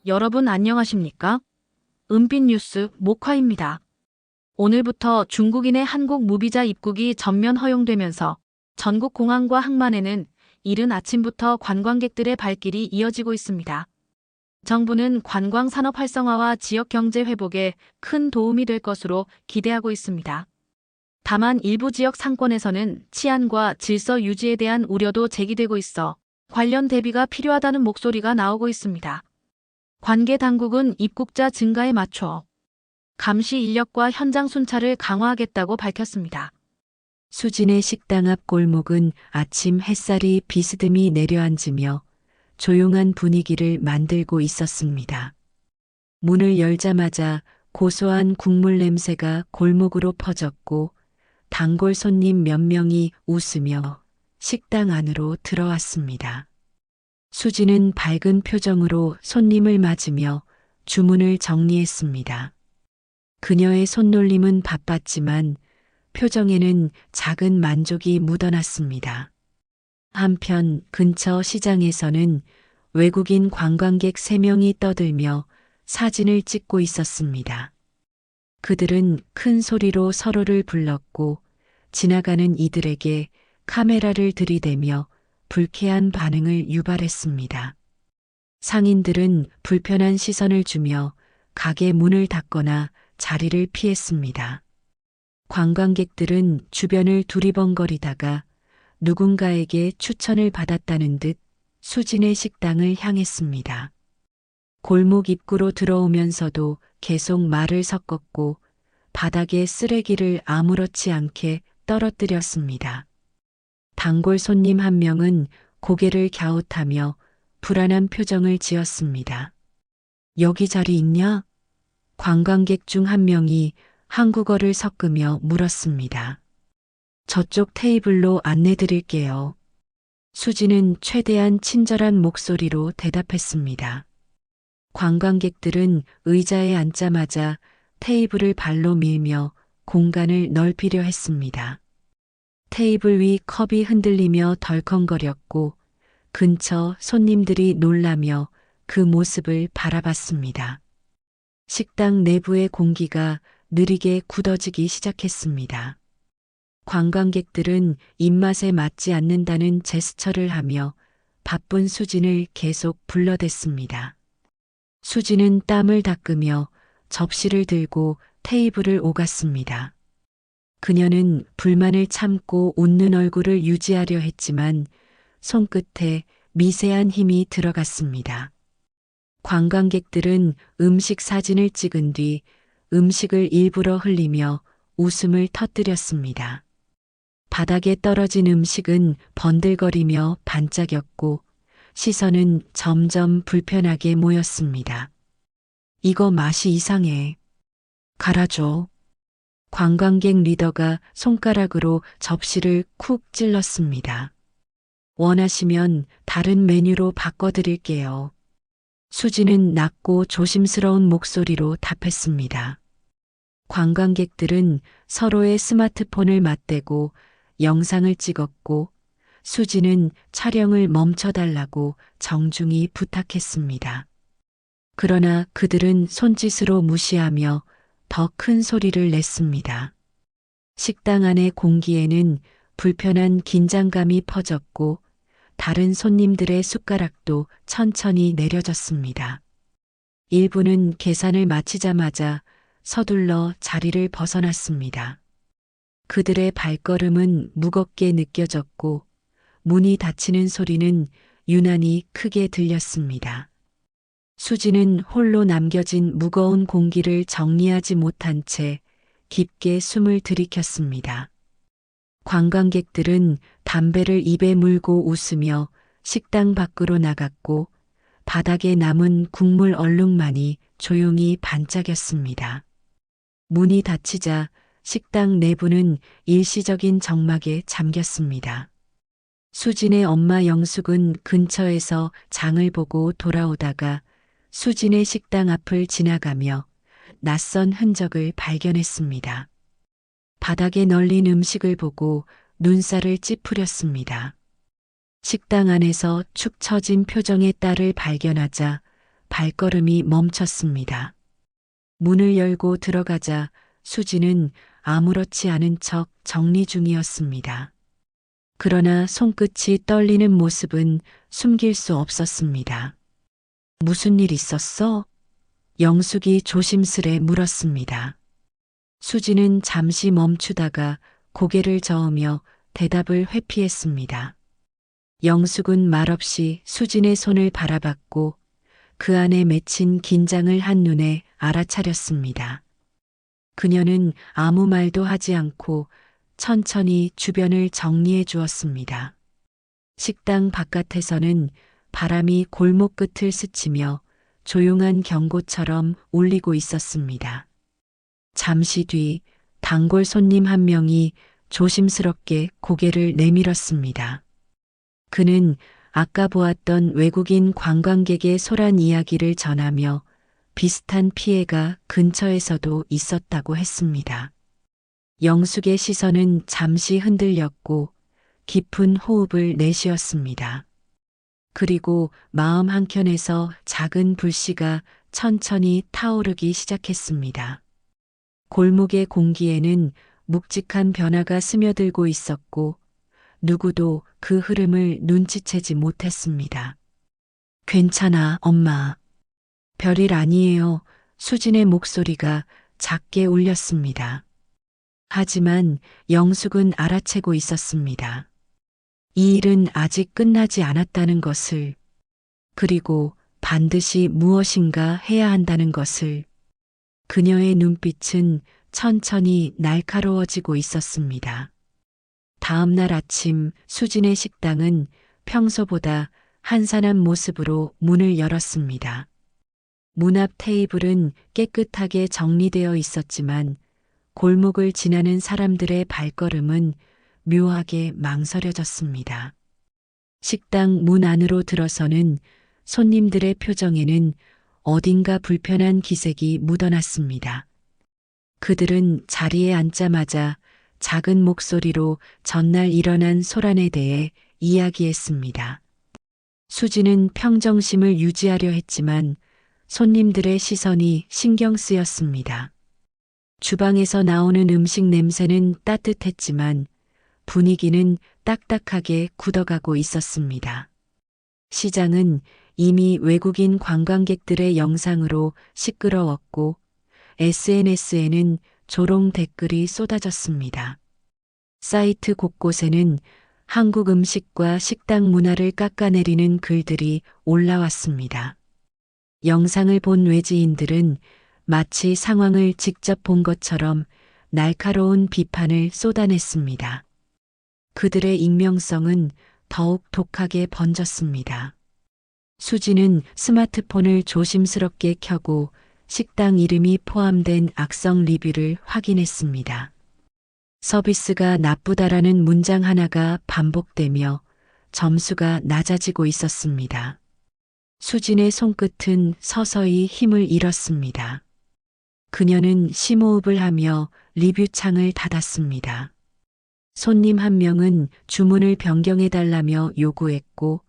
여러분 안녕하십니까? 은빛 뉴스 목화입니다. 오늘부터 중국인의 한국 무비자 입국이 전면 허용되면서 전국 공항과 항만에는 이른 아침부터 관광객들의 발길이 이어지고 있습니다. 정부는 관광 산업 활성화와 지역 경제 회복에 큰 도움이 될 것으로 기대하고 있습니다. 다만 일부 지역 상권에서는 치안과 질서 유지에 대한 우려도 제기되고 있어 관련 대비가 필요하다는 목소리가 나오고 있습니다. 관계 당국은 입국자 증가에 맞춰 감시 인력과 현장 순찰을 강화하겠다고 밝혔습니다. 수진의 식당 앞 골목은 아침 햇살이 비스듬히 내려앉으며 조용한 분위기를 만들고 있었습니다. 문을 열자마자 고소한 국물 냄새가 골목으로 퍼졌고 단골 손님 몇 명이 웃으며 식당 안으로 들어왔습니다. 수진은 밝은 표정으로 손님을 맞으며 주문을 정리했습니다. 그녀의 손놀림은 바빴지만 표정에는 작은 만족이 묻어났습니다. 한편 근처 시장에서는 외국인 관광객 3명이 떠들며 사진을 찍고 있었습니다. 그들은 큰 소리로 서로를 불렀고 지나가는 이들에게 카메라를 들이대며 불쾌한 반응을 유발했습니다. 상인들은 불편한 시선을 주며 가게 문을 닫거나 자리를 피했습니다. 관광객들은 주변을 두리번거리다가 누군가에게 추천을 받았다는 듯 수진의 식당을 향했습니다. 골목 입구로 들어오면서도 계속 말을 섞었고 바닥에 쓰레기를 아무렇지 않게 떨어뜨렸습니다. 단골 손님 한 명은 고개를 갸웃하며 불안한 표정을 지었습니다. 여기 자리 있냐? 관광객 중 한 명이 한국어를 섞으며 물었습니다. 저쪽 테이블로 안내 드릴게요. 수지는 최대한 친절한 목소리로 대답했습니다. 관광객들은 의자에 앉자마자 테이블을 발로 밀며 공간을 넓히려 했습니다. 테이블 위 컵이 흔들리며 덜컹거렸고 근처 손님들이 놀라며 그 모습을 바라봤습니다. 식당 내부의 공기가 느리게 굳어지기 시작했습니다. 관광객들은 입맛에 맞지 않는다는 제스처를 하며 바쁜 수진을 계속 불러댔습니다. 수진은 땀을 닦으며 접시를 들고 테이블을 오갔습니다. 그녀는 불만을 참고 웃는 얼굴을 유지하려 했지만 손끝에 미세한 힘이 들어갔습니다. 관광객들은 음식 사진을 찍은 뒤 음식을 일부러 흘리며 웃음을 터뜨렸습니다. 바닥에 떨어진 음식은 번들거리며 반짝였고 시선은 점점 불편하게 모였습니다. 이거 맛이 이상해. 갈아줘. 관광객 리더가 손가락으로 접시를 쿡 찔렀습니다. 원하시면 다른 메뉴로 바꿔드릴게요. 수지는 낮고 조심스러운 목소리로 답했습니다. 관광객들은 서로의 스마트폰을 맞대고 영상을 찍었고 수지는 촬영을 멈춰달라고 정중히 부탁했습니다. 그러나 그들은 손짓으로 무시하며 더 큰 소리를 냈습니다. 식당 안의 공기에는 불편한 긴장감이 퍼졌고 다른 손님들의 숟가락도 천천히 내려졌습니다. 일부는 계산을 마치자마자 서둘러 자리를 벗어났습니다. 그들의 발걸음은 무겁게 느껴졌고 문이 닫히는 소리는 유난히 크게 들렸습니다. 수지는 홀로 남겨진 무거운 공기를 정리하지 못한 채 깊게 숨을 들이켰습니다. 관광객들은 담배를 입에 물고 웃으며 식당 밖으로 나갔고 바닥에 남은 국물 얼룩만이 조용히 반짝였습니다. 문이 닫히자 식당 내부는 일시적인 적막에 잠겼습니다. 수진의 엄마 영숙은 근처에서 장을 보고 돌아오다가 수진의 식당 앞을 지나가며 낯선 흔적을 발견했습니다. 바닥에 널린 음식을 보고 눈살을 찌푸렸습니다. 식당 안에서 축 처진 표정의 딸을 발견하자 발걸음이 멈췄습니다. 문을 열고 들어가자 수지는 아무렇지 않은 척 정리 중이었습니다. 그러나 손끝이 떨리는 모습은 숨길 수 없었습니다. 무슨 일 있었어? 영숙이 조심스레 물었습니다. 수지는 잠시 멈추다가 고개를 저으며 대답을 회피했습니다. 영숙은 말없이 수진의 손을 바라봤고 그 안에 맺힌 긴장을 한눈에 알아차렸습니다. 그녀는 아무 말도 하지 않고 천천히 주변을 정리해 주었습니다. 식당 바깥에서는 바람이 골목 끝을 스치며 조용한 경고처럼 울리고 있었습니다. 잠시 뒤 단골 손님 한 명이 조심스럽게 고개를 내밀었습니다. 그는 아까 보았던 외국인 관광객의 소란 이야기를 전하며 비슷한 피해가 근처에서도 있었다고 했습니다. 영숙의 시선은 잠시 흔들렸고 깊은 호흡을 내쉬었습니다. 그리고 마음 한켠에서 작은 불씨가 천천히 타오르기 시작했습니다. 골목의 공기에는 묵직한 변화가 스며들고 있었고 누구도 그 흐름을 눈치채지 못했습니다. 괜찮아, 엄마. 별일 아니에요. 수진의 목소리가 작게 울렸습니다. 하지만 영숙은 알아채고 있었습니다. 이 일은 아직 끝나지 않았다는 것을, 그리고 반드시 무엇인가 해야 한다는 것을. 그녀의 눈빛은 천천히 날카로워지고 있었습니다. 다음 날 아침 수진의 식당은 평소보다 한산한 모습으로 문을 열었습니다. 문 앞 테이블은 깨끗하게 정리되어 있었지만 골목을 지나는 사람들의 발걸음은 묘하게 망설여졌습니다. 식당 문 안으로 들어서는 손님들의 표정에는 어딘가 불편한 기색이 묻어났습니다. 그들은 자리에 앉자마자 작은 목소리로 전날 일어난 소란에 대해 이야기했습니다. 수지는 평정심을 유지하려 했지만 손님들의 시선이 신경 쓰였습니다. 주방에서 나오는 음식 냄새는 따뜻했지만 분위기는 딱딱하게 굳어가고 있었습니다. 시장은 이미 외국인 관광객들의 영상으로 시끄러웠고 SNS에는 조롱 댓글이 쏟아졌습니다. 사이트 곳곳에는 한국 음식과 식당 문화를 깎아내리는 글들이 올라왔습니다. 영상을 본 외지인들은 마치 상황을 직접 본 것처럼 날카로운 비판을 쏟아냈습니다. 그들의 익명성은 더욱 독하게 번졌습니다. 수지는 스마트폰을 조심스럽게 켜고 식당 이름이 포함된 악성 리뷰를 확인했습니다. 서비스가 나쁘다라는 문장 하나가 반복되며 점수가 낮아지고 있었습니다. 수진의 손끝은 서서히 힘을 잃었습니다. 그녀는 심호흡을 하며 리뷰창을 닫았습니다. 손님 한 명은 주문을 변경해달라며 요구했고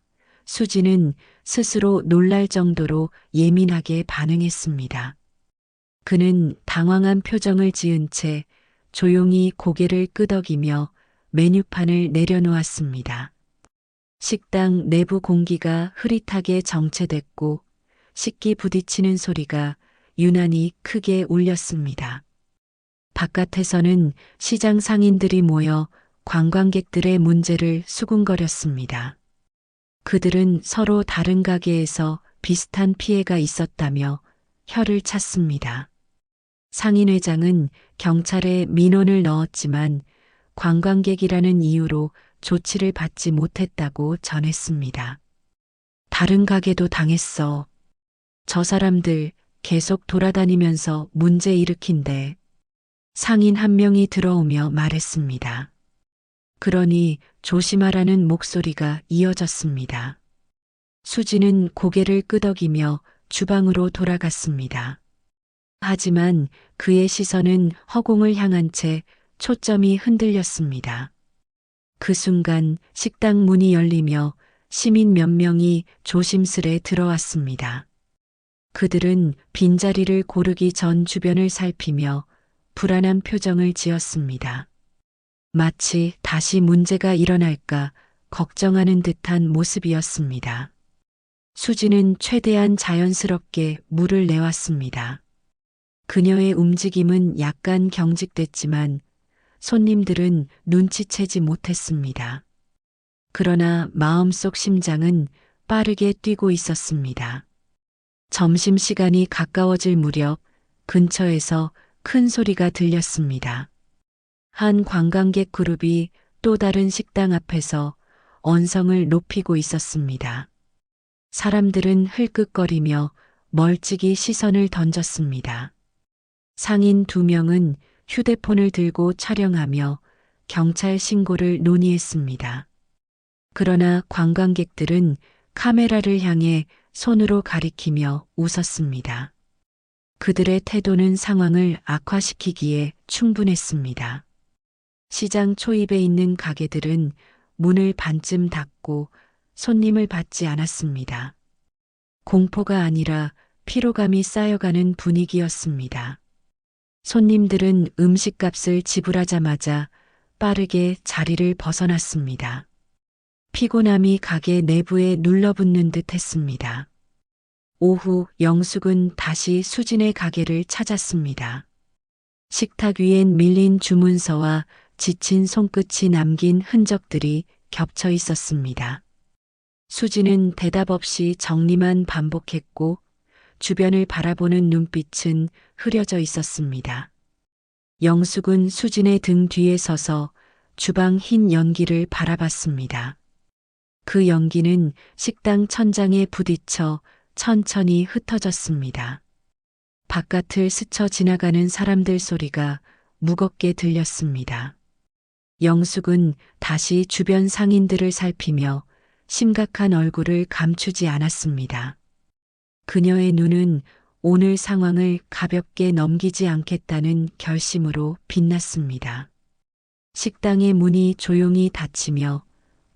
수지는 스스로 놀랄 정도로 예민하게 반응했습니다. 그는 당황한 표정을 지은 채 조용히 고개를 끄덕이며 메뉴판을 내려놓았습니다. 식당 내부 공기가 흐릿하게 정체됐고 식기 부딪히는 소리가 유난히 크게 울렸습니다. 바깥에서는 시장 상인들이 모여 관광객들의 문제를 수군거렸습니다. 그들은 서로 다른 가게에서 비슷한 피해가 있었다며 혀를 찼습니다. 상인회장은 경찰에 민원을 넣었지만 관광객이라는 이유로 조치를 받지 못했다고 전했습니다. 다른 가게도 당했어. 저 사람들 계속 돌아다니면서 문제 일으킨대. 상인 한 명이 들어오며 말했습니다. 그러니 조심하라는 목소리가 이어졌습니다. 수지는 고개를 끄덕이며 주방으로 돌아갔습니다. 하지만 그의 시선은 허공을 향한 채 초점이 흔들렸습니다. 그 순간 식당 문이 열리며 시민 몇 명이 조심스레 들어왔습니다. 그들은 빈자리를 고르기 전 주변을 살피며 불안한 표정을 지었습니다. 마치 다시 문제가 일어날까 걱정하는 듯한 모습이었습니다. 수지는 최대한 자연스럽게 물을 내왔습니다. 그녀의 움직임은 약간 경직됐지만 손님들은 눈치채지 못했습니다. 그러나 마음속 심장은 빠르게 뛰고 있었습니다. 점심시간이 가까워질 무렵 근처에서 큰 소리가 들렸습니다. 한 관광객 그룹이 또 다른 식당 앞에서 언성을 높이고 있었습니다. 사람들은 흘끗거리며 멀찍이 시선을 던졌습니다. 상인 2명은 휴대폰을 들고 촬영하며 경찰 신고를 논의했습니다. 그러나 관광객들은 카메라를 향해 손으로 가리키며 웃었습니다. 그들의 태도는 상황을 악화시키기에 충분했습니다. 시장 초입에 있는 가게들은 문을 반쯤 닫고 손님을 받지 않았습니다. 공포가 아니라 피로감이 쌓여가는 분위기였습니다. 손님들은 음식값을 지불하자마자 빠르게 자리를 벗어났습니다. 피곤함이 가게 내부에 눌러붙는 듯 했습니다. 오후 영숙은 다시 수진의 가게를 찾았습니다. 식탁 위엔 밀린 주문서와 지친 손끝이 남긴 흔적들이 겹쳐 있었습니다. 수진은 대답 없이 정리만 반복했고 주변을 바라보는 눈빛은 흐려져 있었습니다. 영숙은 수진의 등 뒤에 서서 주방 흰 연기를 바라봤습니다. 그 연기는 식당 천장에 부딪혀 천천히 흩어졌습니다. 바깥을 스쳐 지나가는 사람들 소리가 무겁게 들렸습니다. 영숙은 다시 주변 상인들을 살피며 심각한 얼굴을 감추지 않았습니다. 그녀의 눈은 오늘 상황을 가볍게 넘기지 않겠다는 결심으로 빛났습니다. 식당의 문이 조용히 닫히며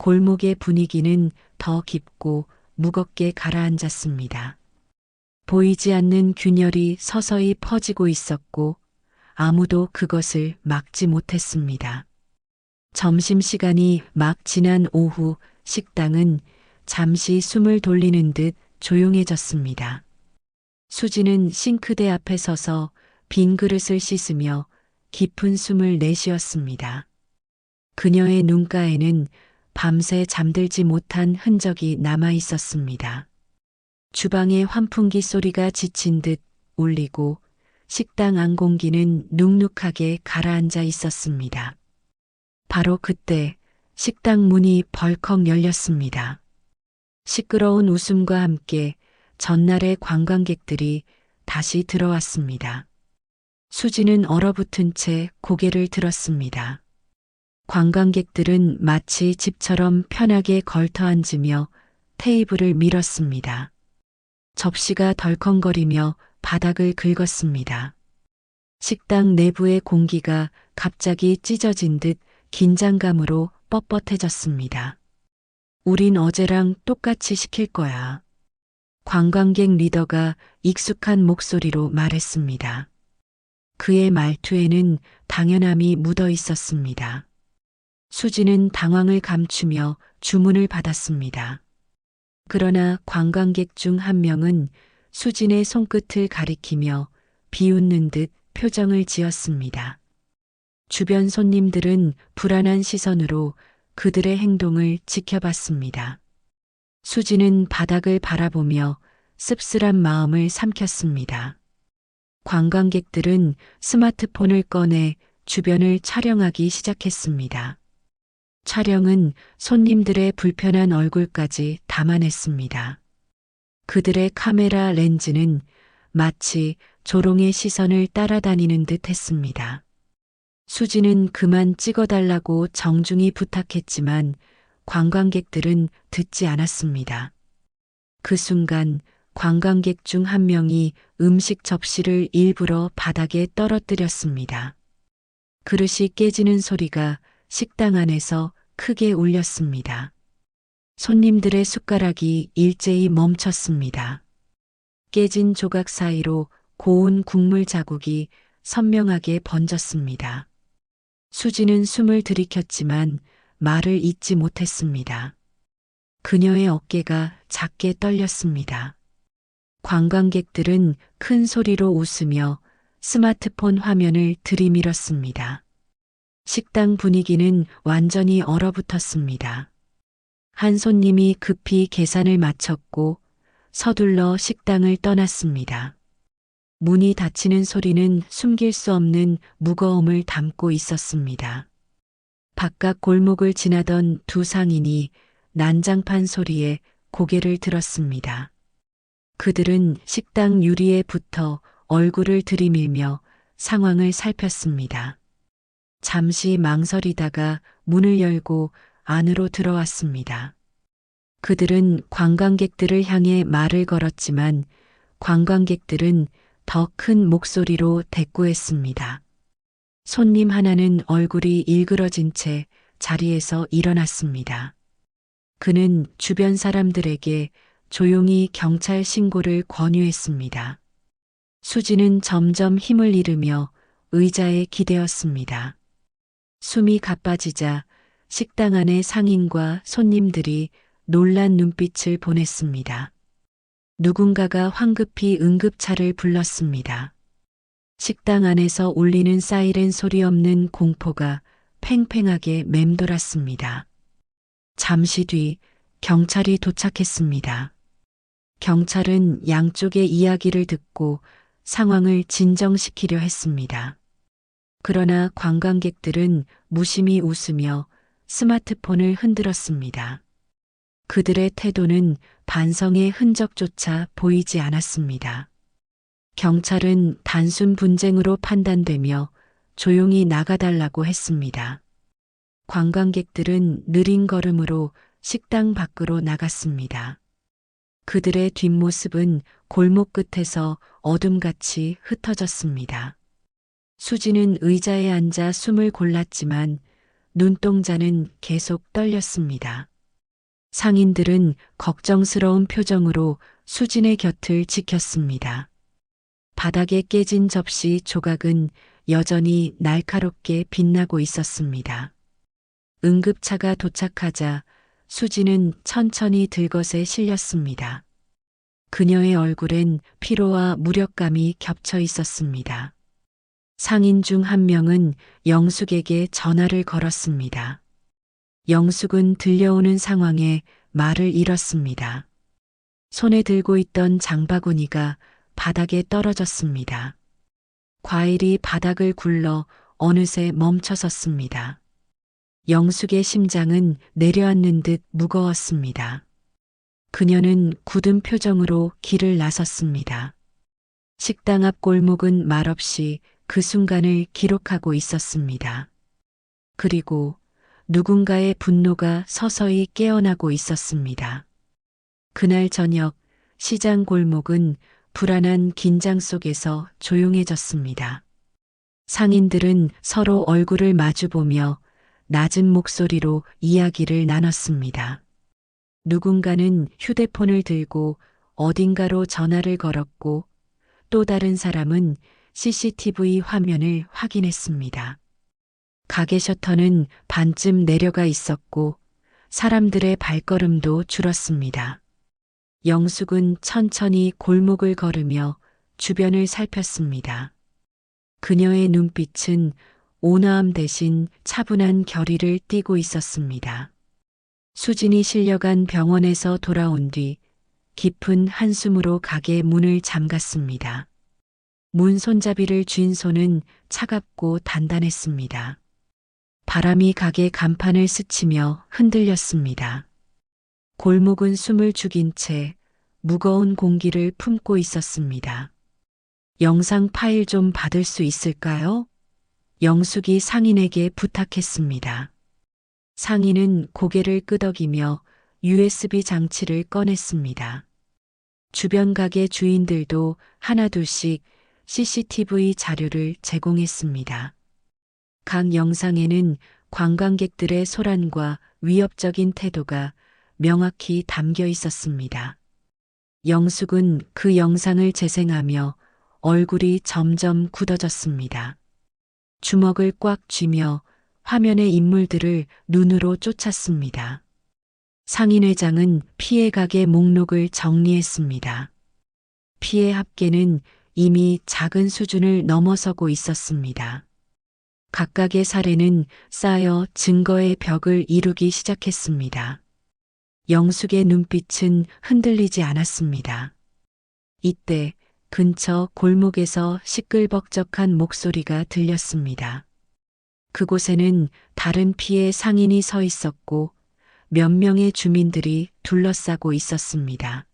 골목의 분위기는 더 깊고 무겁게 가라앉았습니다. 보이지 않는 균열이 서서히 퍼지고 있었고 아무도 그것을 막지 못했습니다. 점심시간이 막 지난 오후 식당은 잠시 숨을 돌리는 듯 조용해졌습니다. 수지는 싱크대 앞에 서서 빈 그릇을 씻으며 깊은 숨을 내쉬었습니다. 그녀의 눈가에는 밤새 잠들지 못한 흔적이 남아 있었습니다. 주방의 환풍기 소리가 지친 듯 울리고 식당 안 공기는 눅눅하게 가라앉아 있었습니다. 바로 그때 식당 문이 벌컥 열렸습니다. 시끄러운 웃음과 함께 전날의 관광객들이 다시 들어왔습니다. 수지는 얼어붙은 채 고개를 들었습니다. 관광객들은 마치 집처럼 편하게 걸터 앉으며 테이블을 밀었습니다. 접시가 덜컹거리며 바닥을 긁었습니다. 식당 내부의 공기가 갑자기 찢어진 듯 긴장감으로 뻣뻣해졌습니다. 우린 어제랑 똑같이 시킬 거야. 관광객 리더가 익숙한 목소리로 말했습니다. 그의 말투에는 당연함이 묻어 있었습니다. 수지는 당황을 감추며 주문을 받았습니다. 그러나 관광객 중 한 명은 수진의 손끝을 가리키며 비웃는 듯 표정을 지었습니다. 주변 손님들은 불안한 시선으로 그들의 행동을 지켜봤습니다. 수지는 바닥을 바라보며 씁쓸한 마음을 삼켰습니다. 관광객들은 스마트폰을 꺼내 주변을 촬영하기 시작했습니다. 촬영은 손님들의 불편한 얼굴까지 담아냈습니다. 그들의 카메라 렌즈는 마치 조롱의 시선을 따라다니는 듯 했습니다. 수지는 그만 찍어달라고 정중히 부탁했지만 관광객들은 듣지 않았습니다. 그 순간 관광객 중 한 명이 음식 접시를 일부러 바닥에 떨어뜨렸습니다. 그릇이 깨지는 소리가 식당 안에서 크게 울렸습니다. 손님들의 숟가락이 일제히 멈췄습니다. 깨진 조각 사이로 고운 국물 자국이 선명하게 번졌습니다. 수지는 숨을 들이켰지만 말을 잇지 못했습니다. 그녀의 어깨가 작게 떨렸습니다. 관광객들은 큰 소리로 웃으며 스마트폰 화면을 들이밀었습니다. 식당 분위기는 완전히 얼어붙었습니다. 한 손님이 급히 계산을 마쳤고 서둘러 식당을 떠났습니다. 문이 닫히는 소리는 숨길 수 없는 무거움을 담고 있었습니다. 바깥 골목을 지나던 두 상인이 난장판 소리에 고개를 들었습니다. 그들은 식당 유리에 붙어 얼굴을 들이밀며 상황을 살폈습니다. 잠시 망설이다가 문을 열고 안으로 들어왔습니다. 그들은 관광객들을 향해 말을 걸었지만 관광객들은 더 큰 목소리로 대꾸했습니다. 손님 하나는 얼굴이 일그러진 채 자리에서 일어났습니다. 그는 주변 사람들에게 조용히 경찰 신고를 권유했습니다. 수지는 점점 힘을 잃으며 의자에 기대었습니다. 숨이 가빠지자 식당 안의 상인과 손님들이 놀란 눈빛을 보냈습니다. 누군가가 황급히 응급차를 불렀습니다. 식당 안에서 울리는 사이렌 소리 없는 공포가 팽팽하게 맴돌았습니다. 잠시 뒤 경찰이 도착했습니다. 경찰은 양쪽의 이야기를 듣고 상황을 진정시키려 했습니다. 그러나 관광객들은 무심히 웃으며 스마트폰을 흔들었습니다. 그들의 태도는 반성의 흔적조차 보이지 않았습니다. 경찰은 단순 분쟁으로 판단되며 조용히 나가달라고 했습니다. 관광객들은 느린 걸음으로 식당 밖으로 나갔습니다. 그들의 뒷모습은 골목 끝에서 어둠같이 흩어졌습니다. 수지는 의자에 앉아 숨을 골랐지만 눈동자는 계속 떨렸습니다. 상인들은 걱정스러운 표정으로 수진의 곁을 지켰습니다. 바닥에 깨진 접시 조각은 여전히 날카롭게 빛나고 있었습니다. 응급차가 도착하자 수지는 천천히 들것에 실렸습니다. 그녀의 얼굴엔 피로와 무력감이 겹쳐 있었습니다. 상인 중 한 명은 영숙에게 전화를 걸었습니다. 영숙은 들려오는 상황에 말을 잃었습니다. 손에 들고 있던 장바구니가 바닥에 떨어졌습니다. 과일이 바닥을 굴러 어느새 멈춰섰습니다. 영숙의 심장은 내려앉는 듯 무거웠습니다. 그녀는 굳은 표정으로 길을 나섰습니다. 식당 앞 골목은 말없이 그 순간을 기록하고 있었습니다. 그리고 누군가의 분노가 서서히 깨어나고 있었습니다. 그날 저녁 시장 골목은 불안한 긴장 속에서 조용해졌습니다. 상인들은 서로 얼굴을 마주보며 낮은 목소리로 이야기를 나눴습니다. 누군가는 휴대폰을 들고 어딘가로 전화를 걸었고 또 다른 사람은 CCTV 화면을 확인했습니다. 가게 셔터는 반쯤 내려가 있었고 사람들의 발걸음도 줄었습니다. 영숙은 천천히 골목을 걸으며 주변을 살폈습니다. 그녀의 눈빛은 온화함 대신 차분한 결의를 띠고 있었습니다. 수진이 실려간 병원에서 돌아온 뒤 깊은 한숨으로 가게 문을 잠갔습니다. 문 손잡이를 쥔 손은 차갑고 단단했습니다. 바람이 가게 간판을 스치며 흔들렸습니다. 골목은 숨을 죽인 채 무거운 공기를 품고 있었습니다. 영상 파일 좀 받을 수 있을까요? 영숙이 상인에게 부탁했습니다. 상인은 고개를 끄덕이며 USB 장치를 꺼냈습니다. 주변 가게 주인들도 하나둘씩 CCTV 자료를 제공했습니다. 각 영상에는 관광객들의 소란과 위협적인 태도가 명확히 담겨 있었습니다. 영숙은 그 영상을 재생하며 얼굴이 점점 굳어졌습니다. 주먹을 꽉 쥐며 화면의 인물들을 눈으로 쫓았습니다. 상인회장은 피해 가게 목록을 정리했습니다. 피해 합계는 이미 작은 수준을 넘어서고 있었습니다. 각각의 사례는 쌓여 증거의 벽을 이루기 시작했습니다. 영숙의 눈빛은 흔들리지 않았습니다. 이때 근처 골목에서 시끌벅적한 목소리가 들렸습니다. 그곳에는 다른 피해 상인이 서 있었고 몇 명의 주민들이 둘러싸고 있었습니다.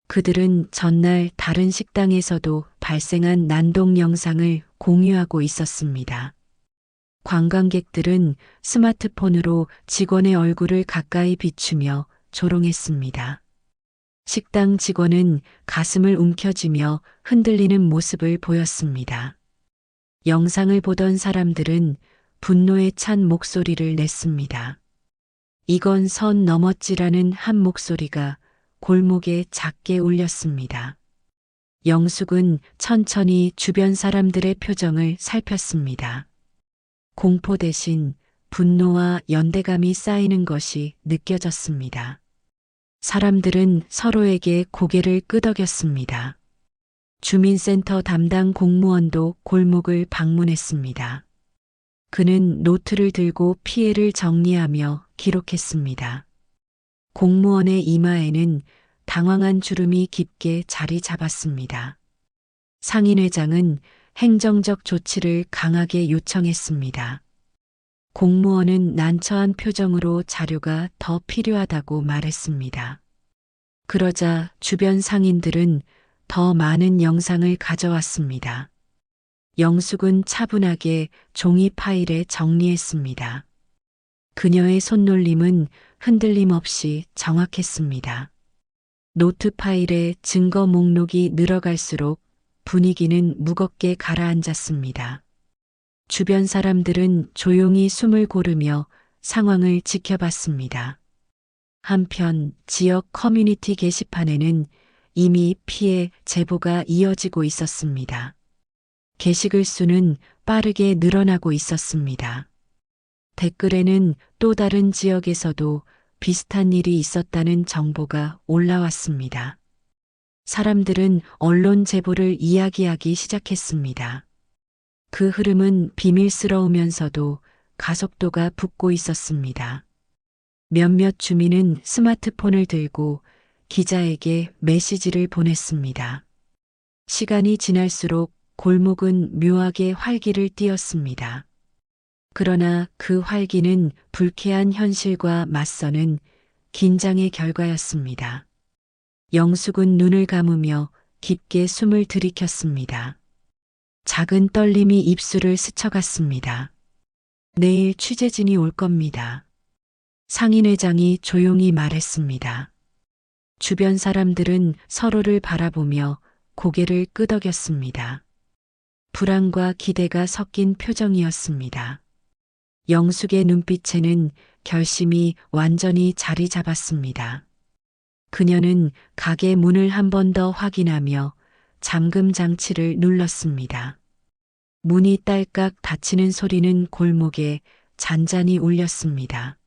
그들은 전날 다른 식당에서도 발생한 난동 영상을 공유하고 있었습니다. 관광객들은 스마트폰으로 직원의 얼굴을 가까이 비추며 조롱했습니다. 식당 직원은 가슴을 움켜쥐며 흔들리는 모습을 보였습니다. 영상을 보던 사람들은 분노에 찬 목소리를 냈습니다. 이건 선 넘었지라는 한 목소리가 골목에 작게 울렸습니다. 영숙은 천천히 주변 사람들의 표정을 살폈습니다. 공포 대신 분노와 연대감이 쌓이는 것이 느껴졌습니다. 사람들은 서로에게 고개를 끄덕였습니다. 주민센터 담당 공무원도 골목을 방문했습니다. 그는 노트를 들고 피해를 정리하며 기록했습니다. 공무원의 이마에는 당황한 주름이 깊게 자리 잡았습니다. 상인회장은 행정적 조치를 강하게 요청했습니다. 공무원은 난처한 표정으로 자료가 더 필요하다고 말했습니다. 그러자 주변 상인들은 더 많은 영상을 가져왔습니다. 영숙은 차분하게 종이 파일에 정리했습니다. 그녀의 손놀림은 흔들림 없이 정확했습니다. 노트 파일에 증거 목록이 늘어갈수록 분위기는 무겁게 가라앉았습니다. 주변 사람들은 조용히 숨을 고르며 상황을 지켜봤습니다. 한편 지역 커뮤니티 게시판에는 이미 피해 제보가 이어지고 있었습니다. 게시글 수는 빠르게 늘어나고 있었습니다. 댓글에는 또 다른 지역에서도 비슷한 일이 있었다는 정보가 올라왔습니다. 사람들은 언론 제보를 이야기하기 시작했습니다. 그 흐름은 비밀스러우면서도 가속도가 붙고 있었습니다. 몇몇 주민은 스마트폰을 들고 기자에게 메시지를 보냈습니다. 시간이 지날수록 골목은 묘하게 활기를 띠었습니다. 그러나 그 활기는 불쾌한 현실과 맞서는 긴장의 결과였습니다. 영숙은 눈을 감으며 깊게 숨을 들이켰습니다. 작은 떨림이 입술을 스쳐갔습니다. 내일 취재진이 올 겁니다. 상인회장이 조용히 말했습니다. 주변 사람들은 서로를 바라보며 고개를 끄덕였습니다. 불안과 기대가 섞인 표정이었습니다. 영숙의 눈빛에는 결심이 완전히 자리 잡았습니다. 그녀는 가게 문을 한 번 더 확인하며 잠금 장치를 눌렀습니다. 문이 딸깍 닫히는 소리는 골목에 잔잔히 울렸습니다.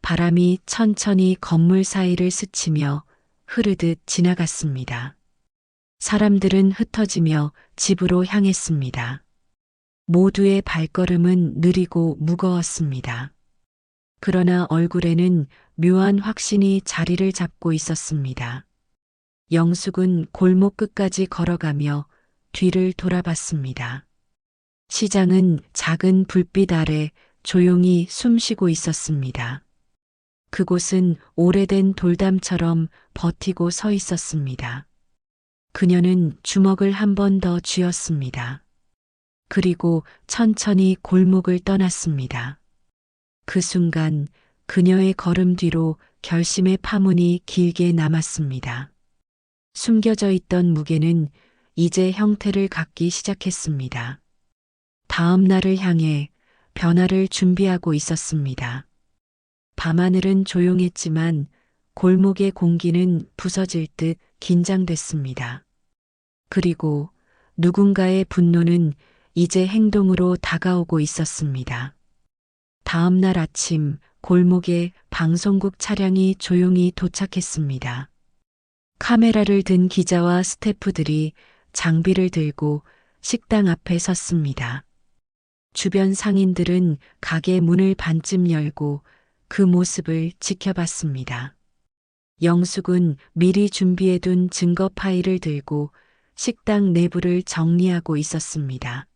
바람이 천천히 건물 사이를 스치며 흐르듯 지나갔습니다. 사람들은 흩어지며 집으로 향했습니다. 모두의 발걸음은 느리고 무거웠습니다. 그러나 얼굴에는 묘한 확신이 자리를 잡고 있었습니다. 영숙은 골목 끝까지 걸어가며 뒤를 돌아봤습니다. 시장은 작은 불빛 아래 조용히 숨쉬고 있었습니다. 그곳은 오래된 돌담처럼 버티고 서 있었습니다. 그녀는 주먹을 한 번 더 쥐었습니다. 그리고 천천히 골목을 떠났습니다. 그 순간 그녀의 걸음 뒤로 결심의 파문이 길게 남았습니다. 숨겨져 있던 무게는 이제 형태를 갖기 시작했습니다. 다음 날을 향해 변화를 준비하고 있었습니다. 밤하늘은 조용했지만 골목의 공기는 부서질 듯 긴장됐습니다. 그리고 누군가의 분노는 이제 행동으로 다가오고 있었습니다. 다음 날 아침 골목에 방송국 차량이 조용히 도착했습니다. 카메라를 든 기자와 스태프들이 장비를 들고 식당 앞에 섰습니다. 주변 상인들은 가게 문을 반쯤 열고 그 모습을 지켜봤습니다. 영숙은 미리 준비해둔 증거 파일을 들고 식당 내부를 정리하고 있었습니다.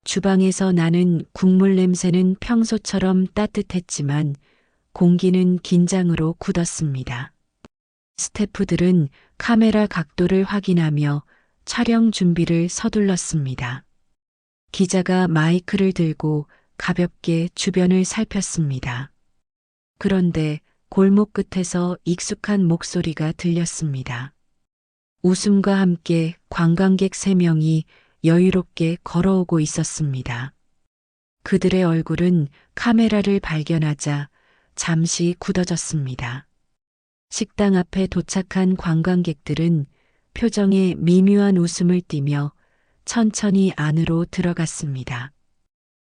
주방에서 나는 국물 냄새는 평소처럼 따뜻했지만 공기는 긴장으로 굳었습니다. 스태프들은 카메라 각도를 확인하며 촬영 준비를 서둘렀습니다. 기자가 마이크를 들고 가볍게 주변을 살폈습니다. 그런데 골목 끝에서 익숙한 목소리가 들렸습니다. 웃음과 함께 관광객 3명이 여유롭게 걸어오고 있었습니다. 그들의 얼굴은 카메라를 발견하자 잠시 굳어졌습니다. 식당 앞에 도착한 관광객들은 표정에 미묘한 웃음을 띠며 천천히 안으로 들어갔습니다.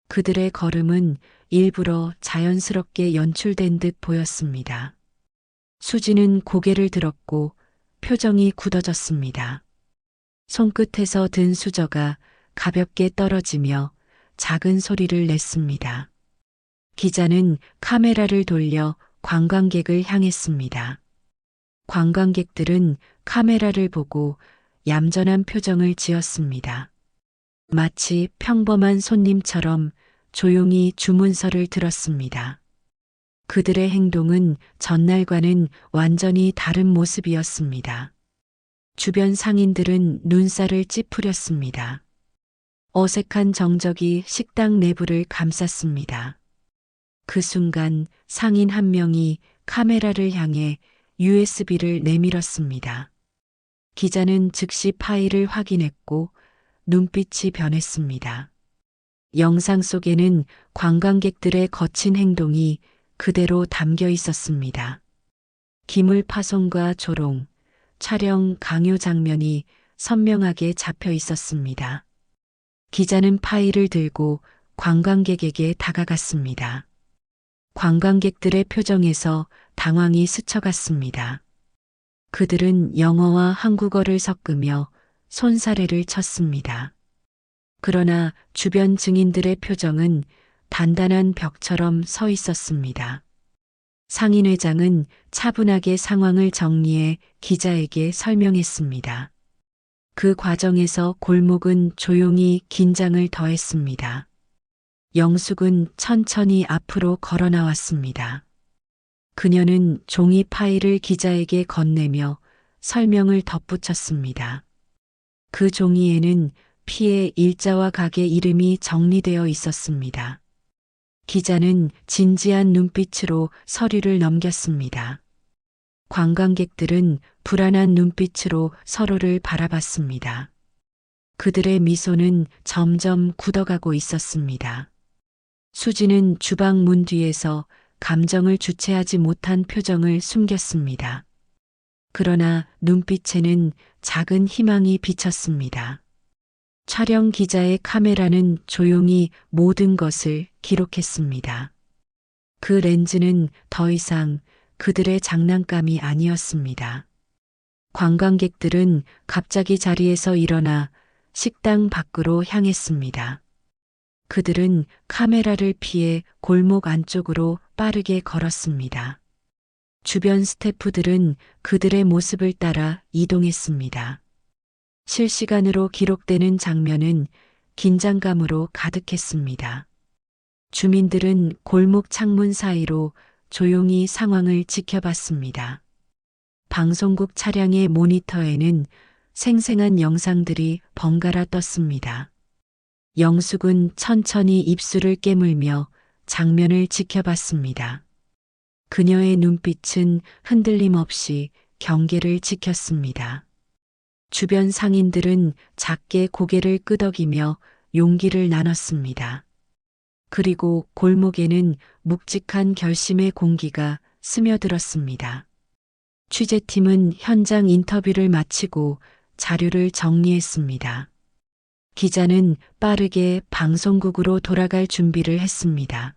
그들의 걸음은 일부러 자연스럽게 연출된 듯 보였습니다. 수지는 고개를 들었고 표정이 굳어졌습니다. 손끝에서 든 수저가 가볍게 떨어지며 작은 소리를 냈습니다. 기자는 카메라를 돌려 관광객을 향했습니다. 관광객들은 카메라를 보고 얌전한 표정을 지었습니다. 마치 평범한 손님처럼 조용히 주문서를 들었습니다. 그들의 행동은 전날과는 완전히 다른 모습이었습니다. 주변 상인들은 눈살을 찌푸렸습니다. 어색한 정적이 식당 내부를 감쌌습니다. 그 순간 상인 한 명이 카메라를 향해 USB를 내밀었습니다. 기자는 즉시 파일을 확인했고 눈빛이 변했습니다. 영상 속에는 관광객들의 거친 행동이 그대로 담겨 있었습니다. 기물 파손과 조롱, 촬영 강요 장면이 선명하게 잡혀 있었습니다. 기자는 파일을 들고 관광객에게 다가갔습니다. 관광객들의 표정에서 당황이 스쳐갔습니다. 그들은 영어와 한국어를 섞으며 손사래를 쳤습니다. 그러나 주변 증인들의 표정은 단단한 벽처럼 서 있었습니다. 상인회장은 차분하게 상황을 정리해 기자에게 설명했습니다. 그 과정에서 골목은 조용히 긴장을 더했습니다. 영숙은 천천히 앞으로 걸어 나왔습니다. 그녀는 종이 파일을 기자에게 건네며 설명을 덧붙였습니다. 그 종이에는 피해 일자와 가게 이름이 정리되어 있었습니다. 기자는 진지한 눈빛으로 서류를 넘겼습니다. 관광객들은 불안한 눈빛으로 서로를 바라봤습니다. 그들의 미소는 점점 굳어가고 있었습니다. 수지는 주방 문 뒤에서 감정을 주체하지 못한 표정을 숨겼습니다. 그러나 눈빛에는 작은 희망이 비쳤습니다. 촬영 기자의 카메라는 조용히 모든 것을 기록했습니다. 그 렌즈는 더 이상 그들의 장난감이 아니었습니다. 관광객들은 갑자기 자리에서 일어나 식당 밖으로 향했습니다. 그들은 카메라를 피해 골목 안쪽으로 빠르게 걸었습니다. 주변 스태프들은 그들의 모습을 따라 이동했습니다. 실시간으로 기록되는 장면은 긴장감으로 가득했습니다. 주민들은 골목 창문 사이로 조용히 상황을 지켜봤습니다. 방송국 차량의 모니터에는 생생한 영상들이 번갈아 떴습니다. 영숙은 천천히 입술을 깨물며 장면을 지켜봤습니다. 그녀의 눈빛은 흔들림 없이 경계를 지켰습니다. 주변 상인들은 작게 고개를 끄덕이며 용기를 나눴습니다. 그리고 골목에는 묵직한 결심의 공기가 스며들었습니다. 취재팀은 현장 인터뷰를 마치고 자료를 정리했습니다. 기자는 빠르게 방송국으로 돌아갈 준비를 했습니다.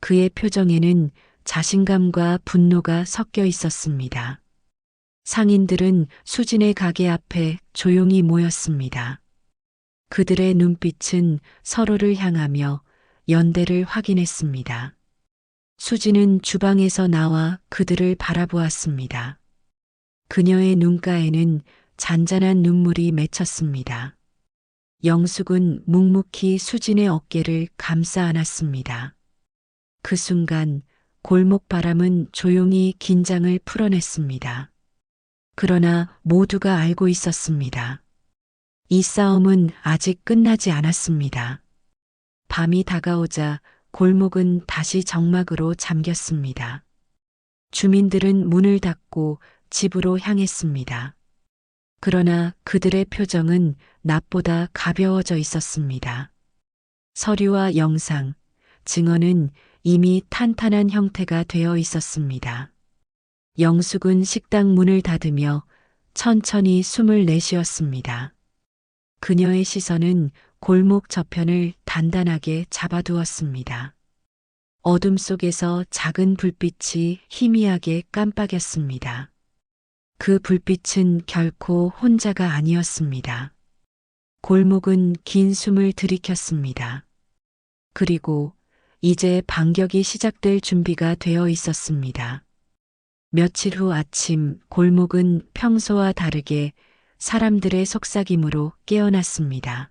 그의 표정에는 자신감과 분노가 섞여 있었습니다. 상인들은 수진의 가게 앞에 조용히 모였습니다. 그들의 눈빛은 서로를 향하며 연대를 확인했습니다. 수진은 주방에서 나와 그들을 바라보았습니다. 그녀의 눈가에는 잔잔한 눈물이 맺혔습니다. 영숙은 묵묵히 수진의 어깨를 감싸 안았습니다. 그 순간 골목 바람은 조용히 긴장을 풀어냈습니다. 그러나 모두가 알고 있었습니다. 이 싸움은 아직 끝나지 않았습니다. 밤이 다가오자 골목은 다시 정막으로 잠겼습니다. 주민들은 문을 닫고 집으로 향했습니다. 그러나 그들의 표정은 낮보다 가벼워져 있었습니다. 서류와 영상, 증언은 이미 탄탄한 형태가 되어 있었습니다. 영숙은 식당 문을 닫으며 천천히 숨을 내쉬었습니다. 그녀의 시선은 골목 저편을 단단하게 잡아두었습니다. 어둠 속에서 작은 불빛이 희미하게 깜빡였습니다. 그 불빛은 결코 혼자가 아니었습니다. 골목은 긴 숨을 들이켰습니다. 그리고 이제 반격이 시작될 준비가 되어 있었습니다. 며칠 후 아침 골목은 평소와 다르게 사람들의 속삭임으로 깨어났습니다.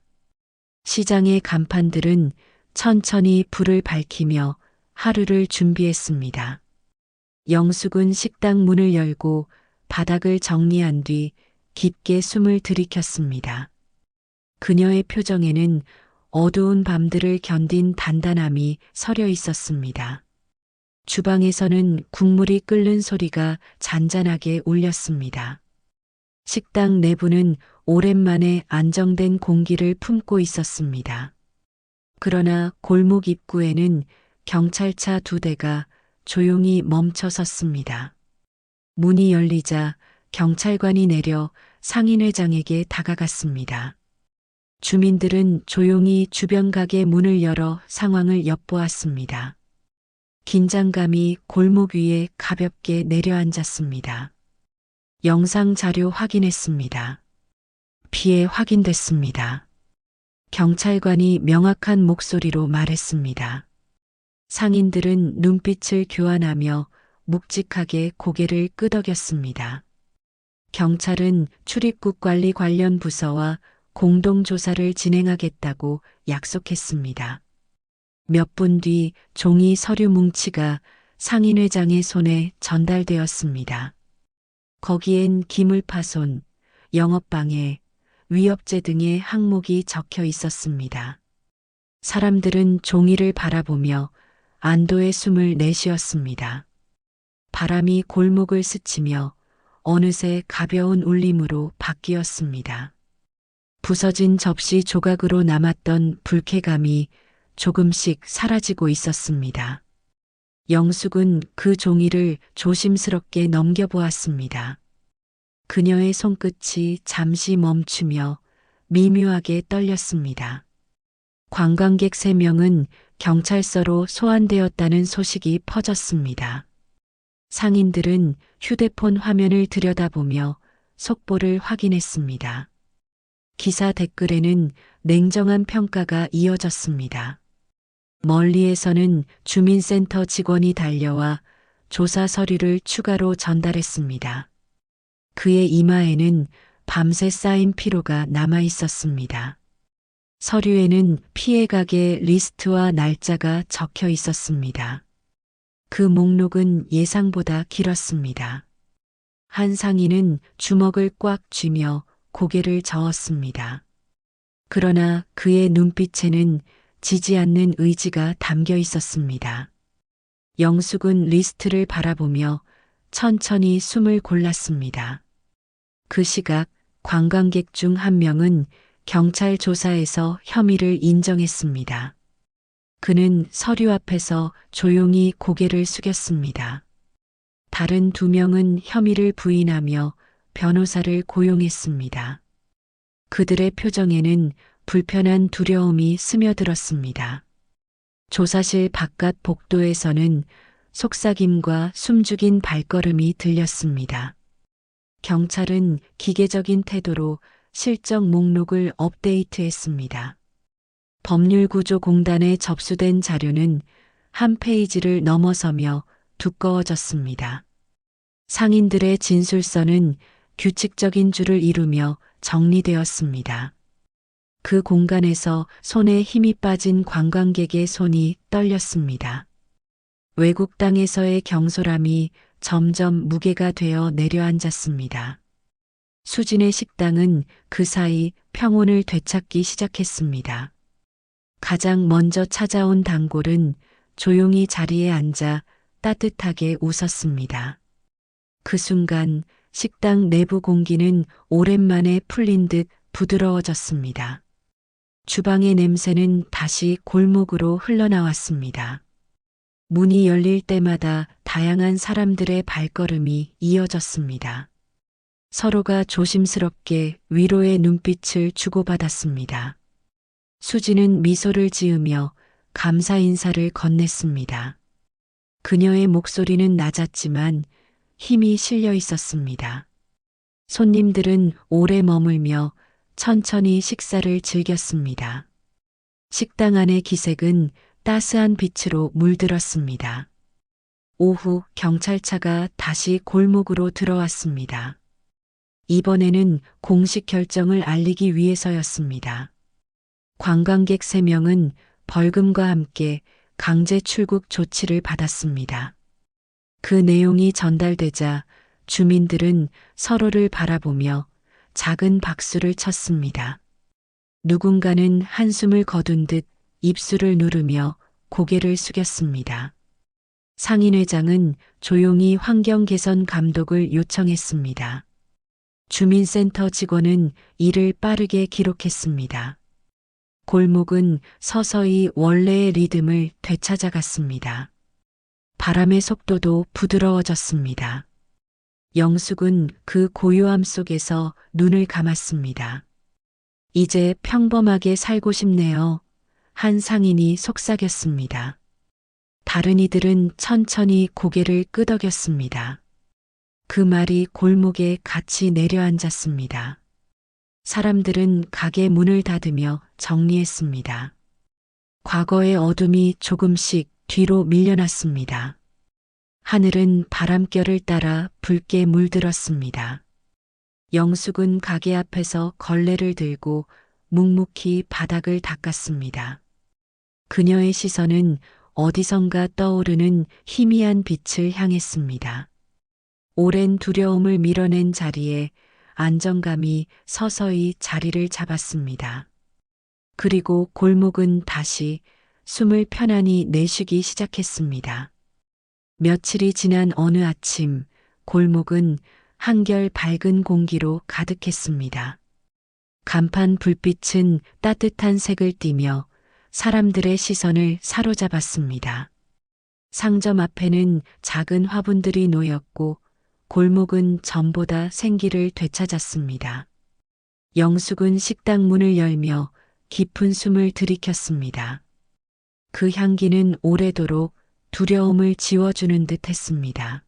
시장의 간판들은 천천히 불을 밝히며 하루를 준비했습니다. 영숙은 식당 문을 열고 바닥을 정리한 뒤 깊게 숨을 들이켰습니다. 그녀의 표정에는 어두운 밤들을 견딘 단단함이 서려 있었습니다. 주방에서는 국물이 끓는 소리가 잔잔하게 울렸습니다. 식당 내부는 오랜만에 안정된 공기를 품고 있었습니다. 그러나 골목 입구에는 경찰차 2대가 조용히 멈춰 섰습니다. 문이 열리자 경찰관이 내려 상인회장에게 다가갔습니다. 주민들은 조용히 주변 가게 문을 열어 상황을 엿보았습니다. 긴장감이 골목 위에 가볍게 내려앉았습니다. 영상 자료 확인했습니다. 피해 확인됐습니다. 경찰관이 명확한 목소리로 말했습니다. 상인들은 눈빛을 교환하며 묵직하게 고개를 끄덕였습니다. 경찰은 출입국 관리 관련 부서와 공동조사를 진행하겠다고 약속했습니다. 몇 분 뒤 종이 서류 뭉치가 상인회장의 손에 전달되었습니다. 거기엔 기물파손, 영업방해, 위협죄 등의 항목이 적혀 있었습니다. 사람들은 종이를 바라보며 안도의 숨을 내쉬었습니다. 바람이 골목을 스치며 어느새 가벼운 울림으로 바뀌었습니다. 부서진 접시 조각으로 남았던 불쾌감이 조금씩 사라지고 있었습니다. 영숙은 그 종이를 조심스럽게 넘겨보았습니다. 그녀의 손끝이 잠시 멈추며 미묘하게 떨렸습니다. 관광객 3명은 경찰서로 소환되었다는 소식이 퍼졌습니다. 상인들은 휴대폰 화면을 들여다보며 속보를 확인했습니다. 기사 댓글에는 냉정한 평가가 이어졌습니다. 멀리에서는 주민센터 직원이 달려와 조사 서류를 추가로 전달했습니다. 그의 이마에는 밤새 쌓인 피로가 남아 있었습니다. 서류에는 피해 가게 리스트와 날짜가 적혀 있었습니다. 그 목록은 예상보다 길었습니다. 한 상인은 주먹을 꽉 쥐며 고개를 저었습니다. 그러나 그의 눈빛에는 지지 않는 의지가 담겨 있었습니다. 영숙은 리스트를 바라보며 천천히 숨을 골랐습니다. 그 시각 관광객 중 한 명은 경찰 조사에서 혐의를 인정했습니다. 그는 서류 앞에서 조용히 고개를 숙였습니다. 다른 2명은 혐의를 부인하며 변호사를 고용했습니다. 그들의 표정에는 불편한 두려움이 스며들었습니다. 조사실 바깥 복도에서는 속삭임과 숨죽인 발걸음이 들렸습니다. 경찰은 기계적인 태도로 실적 목록을 업데이트했습니다. 법률구조공단에 접수된 자료는 한 페이지를 넘어서며 두꺼워졌습니다. 상인들의 진술서는 규칙적인 줄을 이루며 정리되었습니다. 그 공간에서 손에 힘이 빠진 관광객의 손이 떨렸습니다. 외국 땅에서의 경솔함이 점점 무게가 되어 내려앉았습니다. 수진의 식당은 그 사이 평온을 되찾기 시작했습니다. 가장 먼저 찾아온 단골은 조용히 자리에 앉아 따뜻하게 웃었습니다. 그 순간 식당 내부 공기는 오랜만에 풀린 듯 부드러워졌습니다. 주방의 냄새는 다시 골목으로 흘러나왔습니다. 문이 열릴 때마다 다양한 사람들의 발걸음이 이어졌습니다. 서로가 조심스럽게 위로의 눈빛을 주고받았습니다. 수지는 미소를 지으며 감사 인사를 건넸습니다. 그녀의 목소리는 낮았지만 힘이 실려 있었습니다. 손님들은 오래 머물며 천천히 식사를 즐겼습니다. 식당 안의 기색은 따스한 빛으로 물들었습니다. 오후 경찰차가 다시 골목으로 들어왔습니다. 이번에는 공식 결정을 알리기 위해서였습니다. 관광객 3명은 벌금과 함께 강제 출국 조치를 받았습니다. 그 내용이 전달되자 주민들은 서로를 바라보며 작은 박수를 쳤습니다. 누군가는 한숨을 거둔 듯 입술을 누르며 고개를 숙였습니다. 상인회장은 조용히 환경 개선 감독을 요청했습니다. 주민센터 직원은 이를 빠르게 기록했습니다. 골목은 서서히 원래의 리듬을 되찾아갔습니다. 바람의 속도도 부드러워졌습니다. 영숙은 그 고요함 속에서 눈을 감았습니다. 이제 평범하게 살고 싶네요. 한 상인이 속삭였습니다. 다른 이들은 천천히 고개를 끄덕였습니다. 그 말이 골목에 같이 내려앉았습니다. 사람들은 가게 문을 닫으며 정리했습니다. 과거의 어둠이 조금씩 뒤로 밀려났습니다. 하늘은 바람결을 따라 붉게 물들었습니다. 영숙은 가게 앞에서 걸레를 들고 묵묵히 바닥을 닦았습니다. 그녀의 시선은 어디선가 떠오르는 희미한 빛을 향했습니다. 오랜 두려움을 밀어낸 자리에 안정감이 서서히 자리를 잡았습니다. 그리고 골목은 다시 숨을 편안히 내쉬기 시작했습니다. 며칠이 지난 어느 아침, 골목은 한결 밝은 공기로 가득했습니다. 간판 불빛은 따뜻한 색을 띠며 사람들의 시선을 사로잡았습니다. 상점 앞에는 작은 화분들이 놓였고 골목은 전보다 생기를 되찾았습니다. 영숙은 식당 문을 열며 깊은 숨을 들이켰습니다. 그 향기는 오래도록 두려움을 지워주는 듯 했습니다.